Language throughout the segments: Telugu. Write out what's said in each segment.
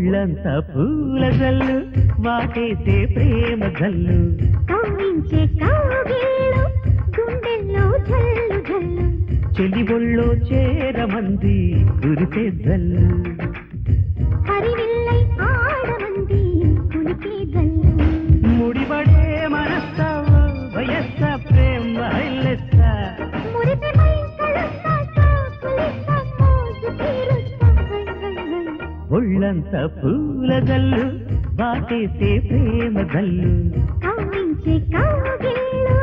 ఒళ్ళంతా పూల జల్లు వాటేసే ప్రేమ జల్లు కవ్వించే కౌగిళ్ళు గుండెల్లో జల్లు జల్లు చెలి ఒళ్ళో చేరమంది కురిసే జల్లు హరివిల్లై ఆడమంది కులికే జల్లు ముడిపడే మనస్స వయస్స ప్రేమ హైలెస్స మురిపెమై కలుస్తా కులిస్తా మోజు తీరుస్తా ఒళ్ళంతా పూల జల్లు వాటేసే ప్రేమ జల్లు కవ్వించే కౌగిళ్ళు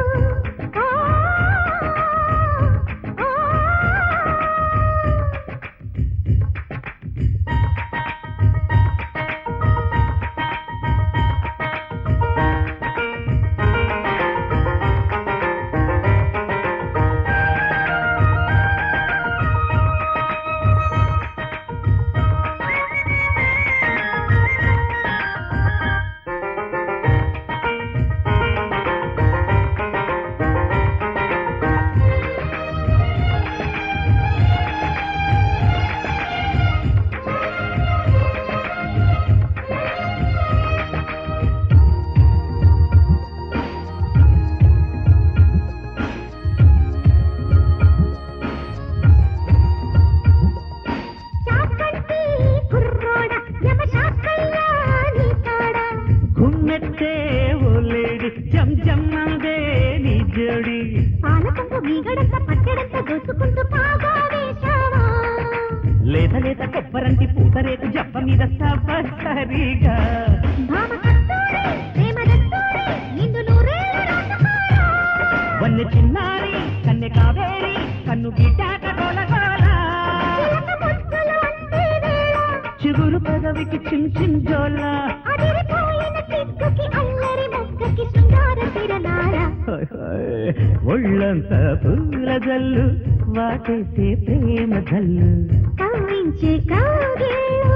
గుమ్మెట్టే ఓలేడి జం జమ్మందే నీ జోడి పాలకంపు మీగడంత పట్టడంత దోచుకుంటూ బాగా వేశావా లేత లేత కొబ్బరంటి పూతరేకు జప్ప మీద సరిగా భామ కస్తూరి ప్రేమ దస్తూరి నిండు నూరేళ్ళ రాజకుమారా వన్నె చిన్నారి కన్నె కావేరి కన్ను గీటాక గోలగోల చిలక ముద్దులు అంతే వేళ చిగురు పెదవికి చిమ్ చిమ్ జోల అదిరిపోయిన సిగ్గుకి అల్లరి మొక్కకి శృంగార తిరణాల ఒళ్ళంతా పూల జల్లు వాటేసే ప్రేమ జల్లు కవ్వించే కౌగిళ్ళు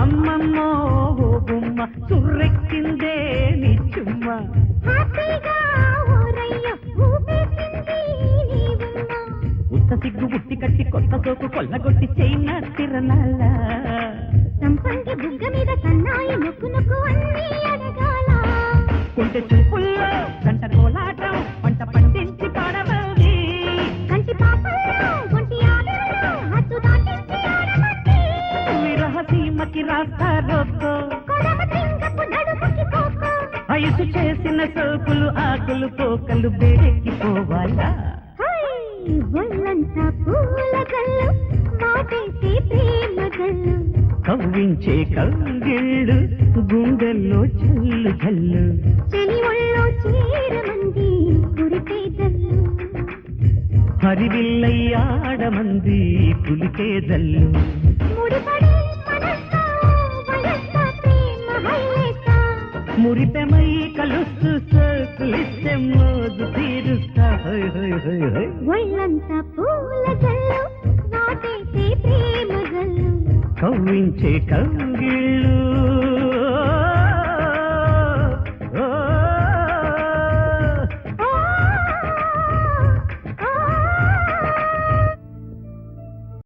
అమ్మమ్మో ఓ బొమ్మ సుర్రెక్కిందే నీ చుమ్మ హ్యాపీగా ఓరయ్య ఊపేసింది నీవున్న ఉత్త సిగ్గు బుట్టి కట్టి కొత్త సోకు కొల్లగొట్టి చైనా తిరణాల సంపంగి బుగ్గ మీద సన్నాయి నొక్కు నొక్కు అన్నీ అడగాల కొంటె చూపుల్లో గంట కోలాటం పంట పండించి పాడవది కంటి పాపల్లో ఒంటి ఆడల్లో హద్దు దాటించి ఆడమంది విరహ సీమకి రాస్తారొద్దో కొడమ సింగపు నడుముకి కోకో వయసు చేసిన సోకులు ఆకులు పోకలు బేరెక్కిపోవాలా ఒళ్ళంతా పూల జల్లు మాటేసే ప్రేమ జల్లు కవ్వించే కౌగిళ్ళు గుండెల్లో జల్లు జల్లు చెలి ఒళ్ళో చేరమంది కురిపే జల్లు హరివిల్లయ్యాడమంది కులికే జల్లు ముడిపడే మనస్సా వయస్సా ప్రేమ హైలేసా మురిపెమై కలుస్తూ సోకులిస్తే మోజు తీరుస్తా హై హై హై హై ఒళ్ళంతా పూల జల్లు నాటేసే ప్రేమ జల్లు కవ్వించే కౌగిళ్ళు